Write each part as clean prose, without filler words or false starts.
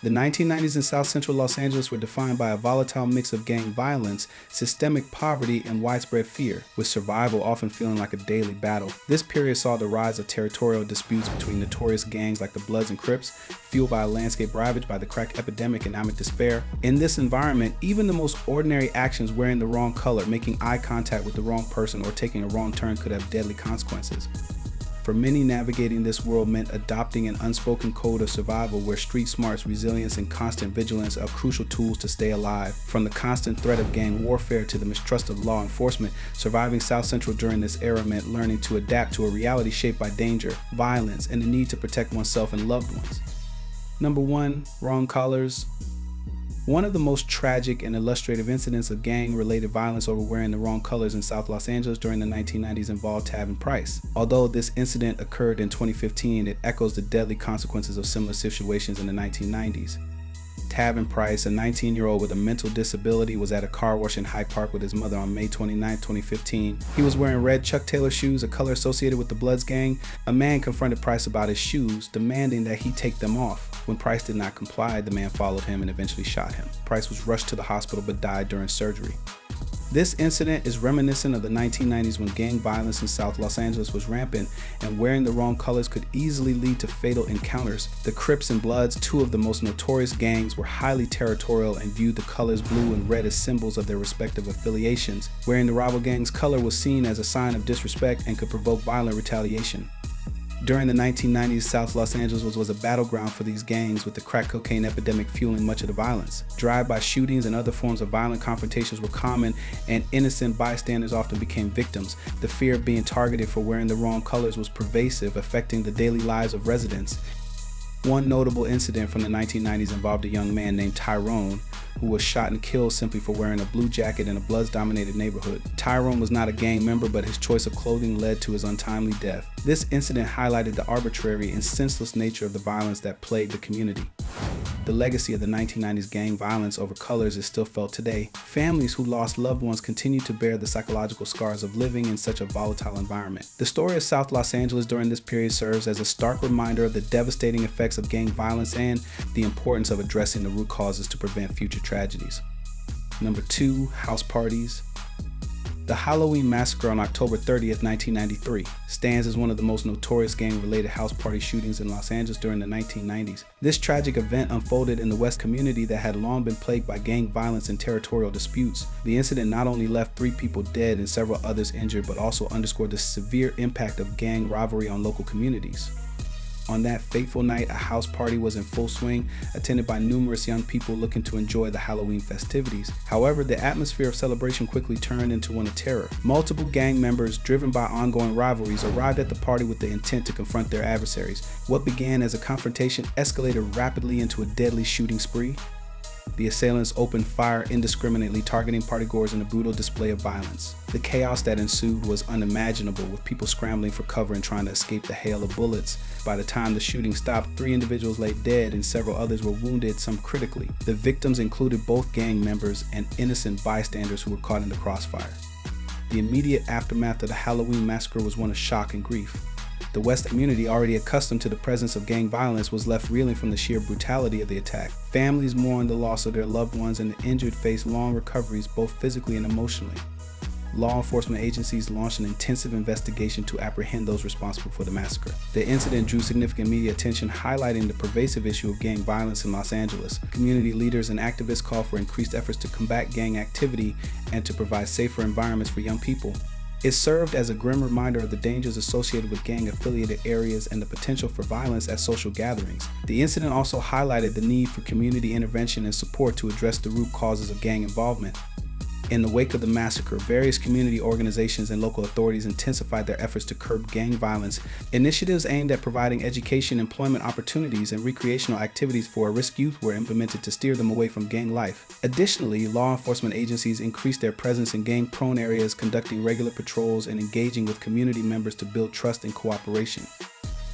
The 1990s in South Central Los Angeles were defined by a volatile mix of gang violence, systemic poverty, and widespread fear, with survival often feeling like a daily battle. This period saw the rise of territorial disputes between notorious gangs like the Bloods and Crips, fueled by a landscape ravaged by the crack epidemic and economic despair. In this environment, even the most ordinary actions, wearing the wrong color, making eye contact with the wrong person, or taking a wrong turn could have deadly consequences. For many, navigating this world meant adopting an unspoken code of survival where street smarts, resilience, and constant vigilance are crucial tools to stay alive. From the constant threat of gang warfare to the mistrust of law enforcement, surviving South Central during this era meant learning to adapt to a reality shaped by danger, violence, and the need to protect oneself and loved ones. Number 1. Wrong colors. One of the most tragic and illustrative incidents of gang-related violence over wearing the wrong colors in South Los Angeles during the 1990s involved Taven Price. Although this incident occurred in 2015, it echoes the deadly consequences of similar situations in the 1990s. Taven Price, a 19-year-old with a mental disability, was at a car wash in Hyde Park with his mother on May 29, 2015. He was wearing red Chuck Taylor shoes, a color associated with the Bloods gang. A man confronted Price about his shoes, demanding that he take them off. When Price did not comply, the man followed him and eventually shot him. Price was rushed to the hospital but died during surgery. This incident is reminiscent of the 1990s when gang violence in South Los Angeles was rampant and wearing the wrong colors could easily lead to fatal encounters. The Crips and Bloods, two of the most notorious gangs, were highly territorial and viewed the colors blue and red as symbols of their respective affiliations. Wearing the rival gang's color was seen as a sign of disrespect and could provoke violent retaliation. During the 1990s, South Los Angeles was a battleground for these gangs, with the crack cocaine epidemic fueling much of the violence. Drive-by shootings and other forms of violent confrontations were common, and innocent bystanders often became victims. The fear of being targeted for wearing the wrong colors was pervasive, affecting the daily lives of residents. One notable incident from the 1990s involved a young man named Tyrone, who was shot and killed simply for wearing a blue jacket in a Bloods-dominated neighborhood. Tyrone was not a gang member, but his choice of clothing led to his untimely death. This incident highlighted the arbitrary and senseless nature of the violence that plagued the community. The legacy of the 1990s gang violence over colors is still felt today. Families who lost loved ones continue to bear the psychological scars of living in such a volatile environment. The story of South Los Angeles during this period serves as a stark reminder of the devastating effects of gang violence and the importance of addressing the root causes to prevent future tragedies. Number 2. House parties. The Halloween Massacre on October 30th, 1993 stands as one of the most notorious gang-related house party shootings in Los Angeles during the 1990s. This tragic event unfolded in the West community that had long been plagued by gang violence and territorial disputes. The incident not only left 3 people dead and several others injured, but also underscored the severe impact of gang rivalry on local communities. On that fateful night, a house party was in full swing, attended by numerous young people looking to enjoy the Halloween festivities. However, the atmosphere of celebration quickly turned into one of terror. Multiple gang members, driven by ongoing rivalries, arrived at the party with the intent to confront their adversaries. What began as a confrontation escalated rapidly into a deadly shooting spree. The assailants opened fire indiscriminately, targeting partygoers in a brutal display of violence. The chaos that ensued was unimaginable, with people scrambling for cover and trying to escape the hail of bullets. By the time the shooting stopped, 3 individuals lay dead and several others were wounded, some critically. The victims included both gang members and innocent bystanders who were caught in the crossfire. The immediate aftermath of the Halloween Massacre was one of shock and grief. The West community, already accustomed to the presence of gang violence, was left reeling from the sheer brutality of the attack. Families mourned the loss of their loved ones, and the injured faced long recoveries both physically and emotionally. Law enforcement agencies launched an intensive investigation to apprehend those responsible for the massacre. The incident drew significant media attention, highlighting the pervasive issue of gang violence in Los Angeles. Community leaders and activists called for increased efforts to combat gang activity and to provide safer environments for young people. It served as a grim reminder of the dangers associated with gang-affiliated areas and the potential for violence at social gatherings. The incident also highlighted the need for community intervention and support to address the root causes of gang involvement. In the wake of the massacre, various community organizations and local authorities intensified their efforts to curb gang violence. Initiatives aimed at providing education, employment opportunities, and recreational activities for at-risk youth were implemented to steer them away from gang life. Additionally, law enforcement agencies increased their presence in gang-prone areas, conducting regular patrols and engaging with community members to build trust and cooperation.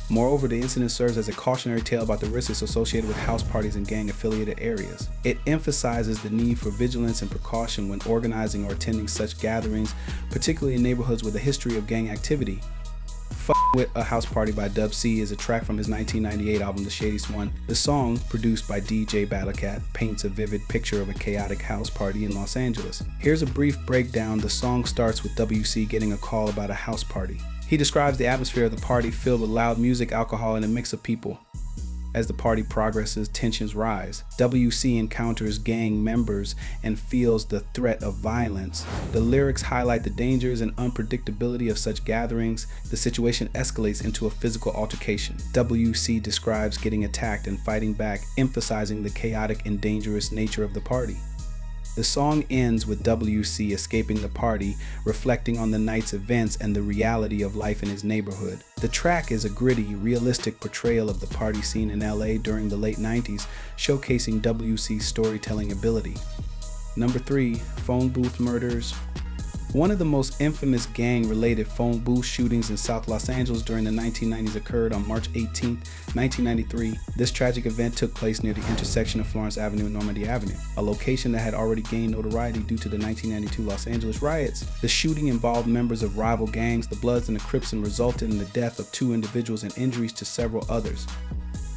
Moreover, the incident serves as a cautionary tale about the risks associated with house parties in gang-affiliated areas. It emphasizes the need for vigilance and precaution when organizing or attending such gatherings, particularly in neighborhoods with a history of gang activity. With a House Party by Dub C is a track from his 1998 album The Shadiest One. The song, produced by DJ Battlecat, paints a vivid picture of a chaotic house party in Los Angeles. Here's a brief breakdown. The song starts with WC getting a call about a house party. He describes the atmosphere of the party filled with loud music, alcohol, and a mix of people. As the party progresses, tensions rise. WC encounters gang members and feels the threat of violence. The lyrics highlight the dangers and unpredictability of such gatherings. The situation escalates into a physical altercation. WC describes getting attacked and fighting back, emphasizing the chaotic and dangerous nature of the party. The song ends with WC escaping the party, reflecting on the night's events and the reality of life in his neighborhood. The track is a gritty, realistic portrayal of the party scene in LA during the late 90s, showcasing WC's storytelling ability. Number 3, Phone Booth Murders. One of the most infamous gang-related phone booth shootings in South Los Angeles during the 1990s occurred on March 18, 1993. This tragic event took place near the intersection of Florence Avenue and Normandy Avenue, a location that had already gained notoriety due to the 1992 Los Angeles riots. The shooting involved members of rival gangs, the Bloods and the Crips, and resulted in the death of 2 individuals and injuries to several others.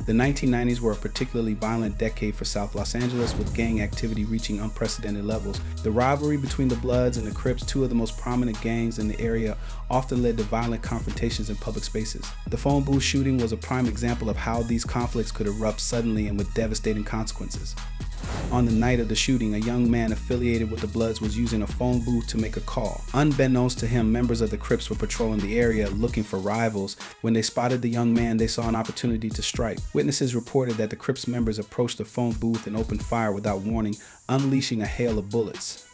The 1990s were a particularly violent decade for South Los Angeles, with gang activity reaching unprecedented levels. The rivalry between the Bloods and the Crips, 2 of the most prominent gangs in the area, often led to violent confrontations in public spaces. The phone booth shooting was a prime example of how these conflicts could erupt suddenly and with devastating consequences. On the night of the shooting, a young man affiliated with the Bloods was using a phone booth to make a call. Unbeknownst to him, members of the Crips were patrolling the area looking for rivals. When they spotted the young man, they saw an opportunity to strike. Witnesses reported that the Crips members approached the phone booth and opened fire without warning, unleashing a hail of bullets.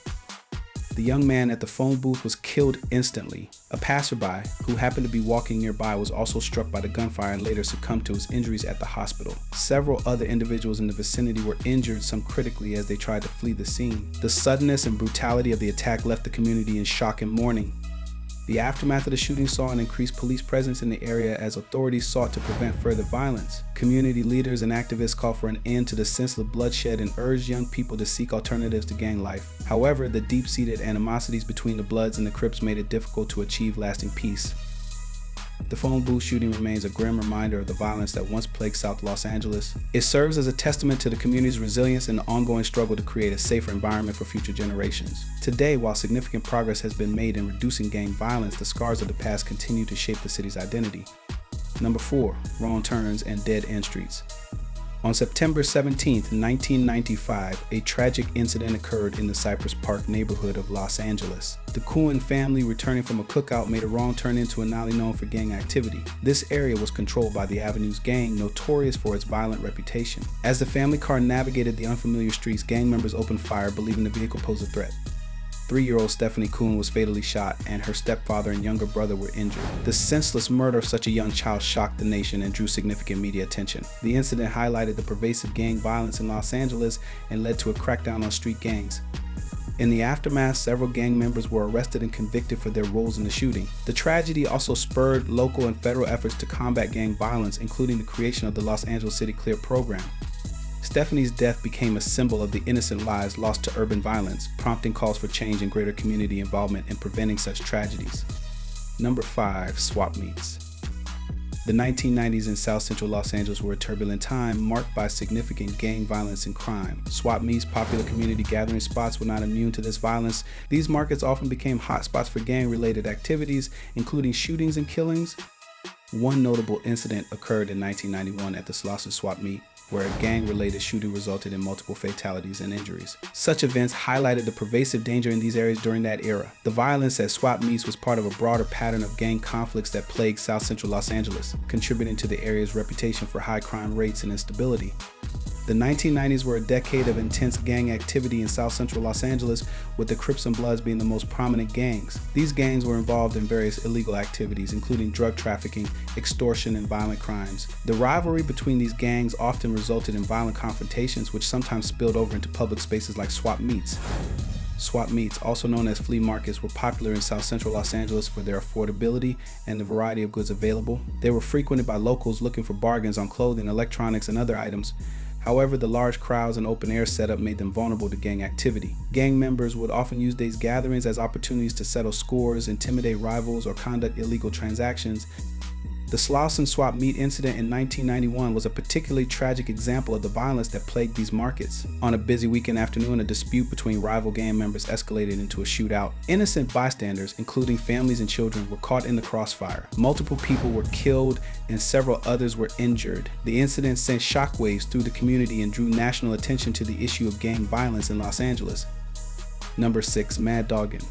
The young man at the phone booth was killed instantly. A passerby, who happened to be walking nearby, was also struck by the gunfire and later succumbed to his injuries at the hospital. Several other individuals in the vicinity were injured, some critically, as they tried to flee the scene. The suddenness and brutality of the attack left the community in shock and mourning. The aftermath of the shooting saw an increased police presence in the area as authorities sought to prevent further violence. Community leaders and activists called for an end to the senseless bloodshed and urged young people to seek alternatives to gang life. However, the deep-seated animosities between the Bloods and the Crips made it difficult to achieve lasting peace. The phone booth shooting remains a grim reminder of the violence that once plagued South Los Angeles. It serves as a testament to the community's resilience and the ongoing struggle to create a safer environment for future generations. Today, while significant progress has been made in reducing gang violence, the scars of the past continue to shape the city's identity. Number 4, Wrong Turns and Dead End Streets. On September 17, 1995, a tragic incident occurred in the Cypress Park neighborhood of Los Angeles. The Cohen family, returning from a cookout, made a wrong turn into an alley known for gang activity. This area was controlled by the Avenue's gang, notorious for its violent reputation. As the family car navigated the unfamiliar streets, gang members opened fire, believing the vehicle posed a threat. 3-year-old Stephanie Cohen was fatally shot, and her stepfather and younger brother were injured. The senseless murder of such a young child shocked the nation and drew significant media attention. The incident highlighted the pervasive gang violence in Los Angeles and led to a crackdown on street gangs. In the aftermath, several gang members were arrested and convicted for their roles in the shooting. The tragedy also spurred local and federal efforts to combat gang violence, including the creation of the Los Angeles City Clear program. Stephanie's death became a symbol of the innocent lives lost to urban violence, prompting calls for change and greater community involvement in preventing such tragedies. Number 5, Swap Meets. The 1990s in South Central Los Angeles were a turbulent time marked by significant gang violence and crime. Swap meets, popular community gathering spots, were not immune to this violence. These markets often became hotspots for gang-related activities, including shootings and killings. One notable incident occurred in 1991 at the Slauson Swap Meet, where a gang-related shooting resulted in multiple fatalities and injuries. Such events highlighted the pervasive danger in these areas during that era. The violence at swap meets was part of a broader pattern of gang conflicts that plagued South Central Los Angeles, contributing to the area's reputation for high crime rates and instability. The 1990s were a decade of intense gang activity in South Central Los Angeles, with the Crips and Bloods being the most prominent gangs. These gangs were involved in various illegal activities, including drug trafficking, extortion, and violent crimes. The rivalry between these gangs often resulted in violent confrontations, which sometimes spilled over into public spaces like swap meets. Swap meets, also known as flea markets, were popular in South Central Los Angeles for their affordability and the variety of goods available. They were frequented by locals looking for bargains on clothing, electronics, and other items. However, the large crowds and open air setup made them vulnerable to gang activity. Gang members would often use these gatherings as opportunities to settle scores, intimidate rivals, or conduct illegal transactions. The Slauson Swap Meet incident in 1991 was a particularly tragic example of the violence that plagued these markets. On a busy weekend afternoon, a dispute between rival gang members escalated into a shootout. Innocent bystanders, including families and children, were caught in the crossfire. Multiple people were killed and several others were injured. The incident sent shockwaves through the community and drew national attention to the issue of gang violence in Los Angeles. Number 6. Mad Dogging.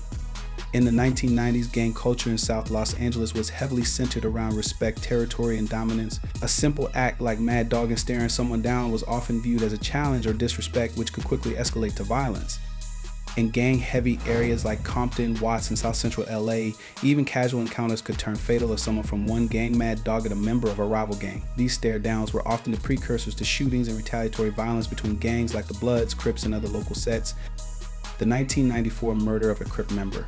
In the 1990s, gang culture in South Los Angeles was heavily centered around respect, territory, and dominance. A simple act like mad dogging staring someone down was often viewed as a challenge or disrespect, which could quickly escalate to violence. In gang-heavy areas like Compton, Watts, and South Central LA, even casual encounters could turn fatal if someone from one gang mad dogged a member of a rival gang. These stare-downs were often the precursors to shootings and retaliatory violence between gangs like the Bloods, Crips, and other local sets. The 1994 murder of a Crip member.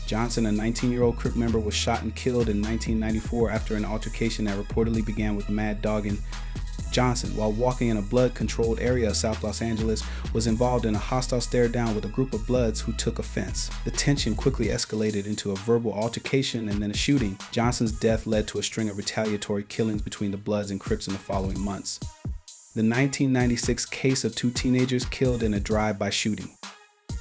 Johnson, a 19-year-old Crip member, was shot and killed in 1994 after an altercation that reportedly began with mad dogging. Johnson, while walking in a blood-controlled area of South Los Angeles, was involved in a hostile stare-down with a group of Bloods who took offense. The tension quickly escalated into a verbal altercation and then a shooting. Johnson's death led to a string of retaliatory killings between the Bloods and Crips in the following months. The 1996 case of 2 teenagers killed in a drive-by shooting.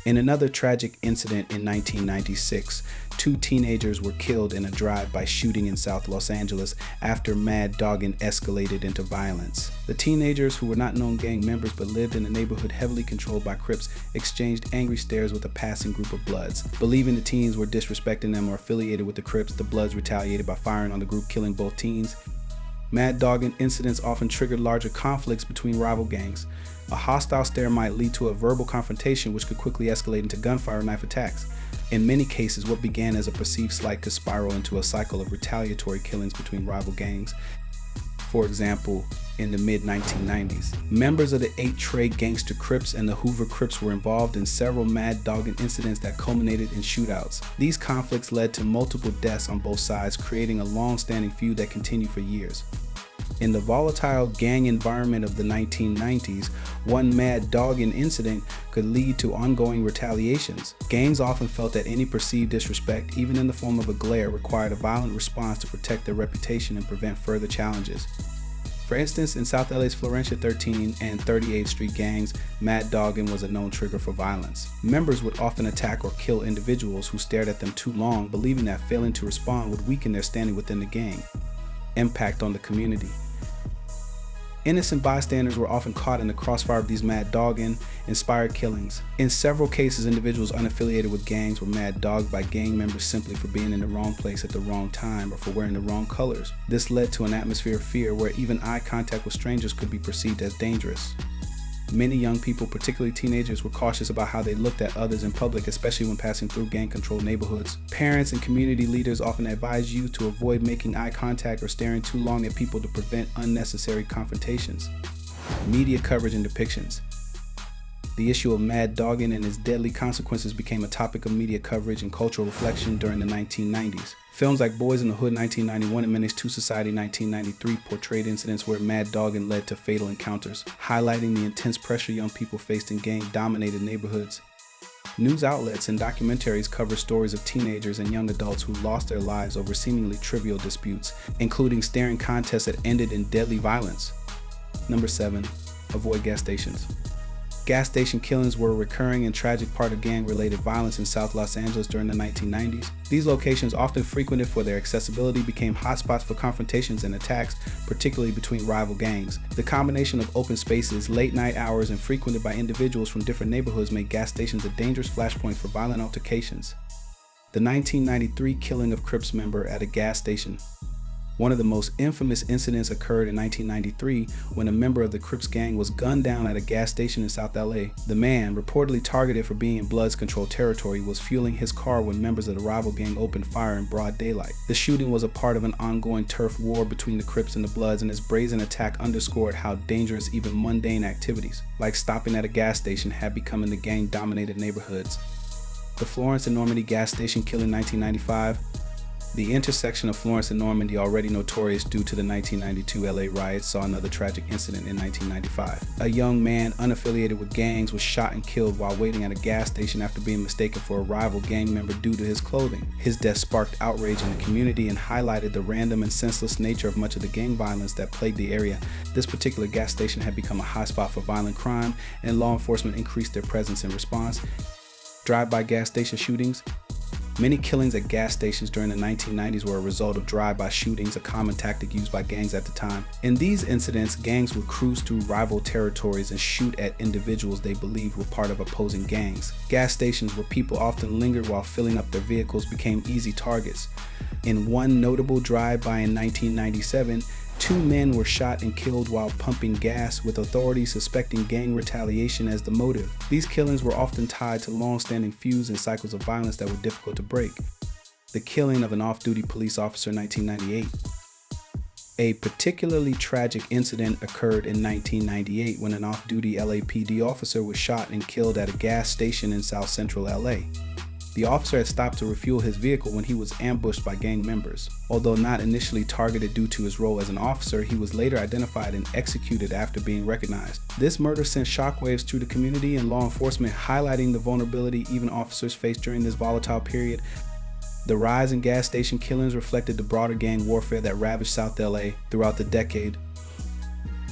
In another tragic incident in 1996, 2 teenagers were killed in a drive-by shooting in South Los Angeles after mad dogging escalated into violence. The teenagers, who were not known gang members but lived in a neighborhood heavily controlled by Crips, exchanged angry stares with a passing group of Bloods. Believing the teens were disrespecting them or affiliated with the Crips, the Bloods retaliated by firing on the group, killing both teens. Mad dogging incidents often triggered larger conflicts between rival gangs. A hostile stare might lead to a verbal confrontation, which could quickly escalate into gunfire or knife attacks. In many cases, what began as a perceived slight could spiral into a cycle of retaliatory killings between rival gangs. For example, in the mid-1990s, members of the 8 Trey Gangster Crips and the Hoover Crips were involved in several mad dogging incidents that culminated in shootouts. These conflicts led to multiple deaths on both sides, creating a long-standing feud that continued for years. In the volatile gang environment of the 1990s, one mad dogging incident could lead to ongoing retaliations. Gangs often felt that any perceived disrespect, even in the form of a glare, required a violent response to protect their reputation and prevent further challenges. For instance, in South LA's Florencia 13 and 38th Street gangs, mad dogging was a known trigger for violence. Members would often attack or kill individuals who stared at them too long, believing that failing to respond would weaken their standing within the gang. Impact on the community. Innocent bystanders were often caught in the crossfire of these mad dogging-inspired killings. In several cases, individuals unaffiliated with gangs were mad dogged by gang members simply for being in the wrong place at the wrong time or for wearing the wrong colors. This led to an atmosphere of fear where even eye contact with strangers could be perceived as dangerous. Many young people, particularly teenagers, were cautious about how they looked at others in public, especially when passing through gang-controlled neighborhoods. Parents and community leaders often advise youth to avoid making eye contact or staring too long at people to prevent unnecessary confrontations. Media coverage and depictions. The issue of mad dogging and its deadly consequences became a topic of media coverage and cultural reflection during the 1990s. Films like Boys in the Hood 1991 and Menace to Society 1993 portrayed incidents where mad dogging led to fatal encounters, highlighting the intense pressure young people faced in gang-dominated neighborhoods. News outlets and documentaries cover stories of teenagers and young adults who lost their lives over seemingly trivial disputes, including staring contests that ended in deadly violence. Number 7. Avoid gas stations. Gas station killings were a recurring and tragic part of gang-related violence in South Los Angeles during the 1990s. These locations, often frequented for their accessibility, became hotspots for confrontations and attacks, particularly between rival gangs. The combination of open spaces, late-night hours, and frequented by individuals from different neighborhoods made gas stations a dangerous flashpoint for violent altercations. The 1993 killing of Crips member at a gas station. One of the most infamous incidents occurred in 1993 when a member of the Crips gang was gunned down at a gas station in South LA. The man, reportedly targeted for being in Bloods controlled territory, was fueling his car when members of the rival gang opened fire in broad daylight. The shooting was a part of an ongoing turf war between the Crips and the Bloods, and this brazen attack underscored how dangerous even mundane activities, like stopping at a gas station, had become in the gang-dominated neighborhoods. The Florence and Normandy gas station killing in 1995. The intersection of Florence and Normandy, already notorious due to the 1992 LA riots, saw another tragic incident in 1995. A young man unaffiliated with gangs was shot and killed while waiting at a gas station after being mistaken for a rival gang member due to his clothing. His death sparked outrage in the community and highlighted the random and senseless nature of much of the gang violence that plagued the area. This particular gas station had become a hotspot for violent crime, and law enforcement increased their presence in response. Drive-by gas station shootings. Many killings at gas stations during the 1990s were a result of drive-by shootings, a common tactic used by gangs at the time. In these incidents, gangs would cruise through rival territories and shoot at individuals they believed were part of opposing gangs. Gas stations where people often lingered while filling up their vehicles became easy targets. In one notable drive-by in 1997, 2 men were shot and killed while pumping gas, with authorities suspecting gang retaliation as the motive. These killings were often tied to long-standing feuds and cycles of violence that were difficult to break. The killing of an off-duty police officer in 1998. A particularly tragic incident occurred in 1998 when an off-duty LAPD officer was shot and killed at a gas station in South Central LA. The officer had stopped to refuel his vehicle when he was ambushed by gang members. Although not initially targeted due to his role as an officer, he was later identified and executed after being recognized. This murder sent shockwaves through the community and law enforcement, highlighting the vulnerability even officers faced during this volatile period. The rise in gas station killings reflected the broader gang warfare that ravaged South LA throughout the decade.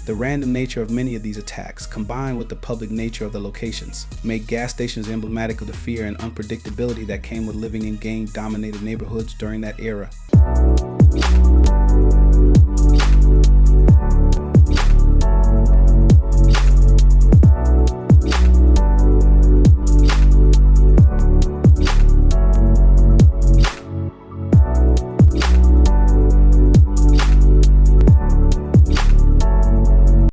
The random nature of many of these attacks, combined with the public nature of the locations, made gas stations emblematic of the fear and unpredictability that came with living in gang-dominated neighborhoods during that era.